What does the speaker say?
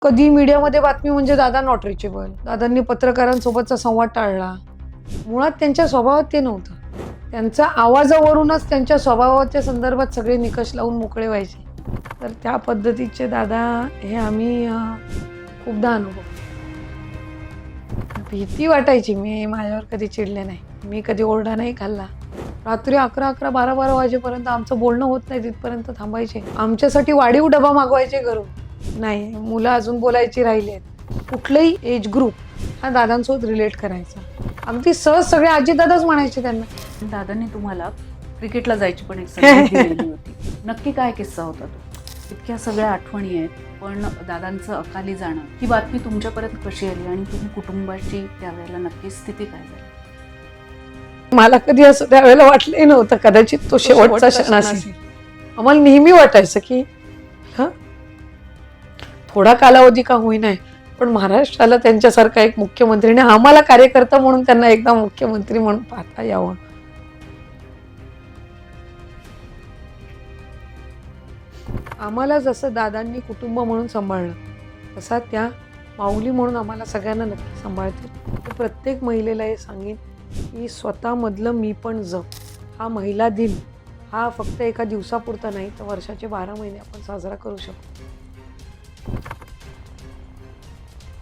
कधी मीडियामध्ये बातमी म्हणजे दादा नॉट रिचेबल, दादांनी पत्रकारांसोबतचा संवाद टाळला. मुळात त्यांच्या स्वभावात ते नव्हतं. त्यांच्या आवाजावरूनच त्यांच्या स्वभावाच्या संदर्भात सगळे निकष लावून मोकळे व्हायचे. तर त्या पद्धतीचे दादा हे आम्ही खूपदा अनुभवले. भीती वाटायची. मी माझ्यावर कधी चिडले नाही, मी कधी ओरडा नाही खाल्ला. रात्री 11-11, 12-12 वाजेपर्यंत आमचं बोलणं होत नाही तिथपर्यंत थांबायचे. आमच्यासाठी वाढीव डबा मागवायचे घरून. नाही, मुलं अजून बोलायची राहिली आहेत. कुठलंही एज ग्रुप हा दादांसोबत रिलेट करायचा. अगदी सहज सगळे आजीदादाच म्हणायचे त्यांना. दादांनी तुम्हाला क्रिकेटला जायची पण एक संधी दिलेली होती. नक्की काय किस्सा होता तो? इतक्या सगळ्या आठवणी आहेत, पण दादांचं अकाली जाणं ही बातमी तुमच्यापर्यंत कशी आली आणि तुम्ही कुटुंबाची त्यावेळेला नक्की स्थिती काय झाली? मला कधी असं त्यावेळेला वाटलंही नव्हतं कदाचित तो शेवटचा क्षण असेल. आम्हाला नेहमी वाटायचं की थोडा कालावधी का होईना, पण महाराष्ट्राला त्यांच्यासारखा एक मुख्यमंत्री आणि आम्हाला कार्यकर्ता म्हणून त्यांना एकदा मुख्यमंत्री म्हणून पाहता यावं. आम्हाला जसं दादांनी कुटुंब म्हणून सांभाळलं, तसा त्या माऊली म्हणून आम्हाला सगळ्यांना नक्की सांभाळतील. प्रत्येक महिलेला हे सांगेन की स्वतःमधलं मी पण जप. हा महिला दिन हा फक्त एका दिवसापुरता नाही, तर वर्षाचे 12 महिने आपण साजरा करू शकतो.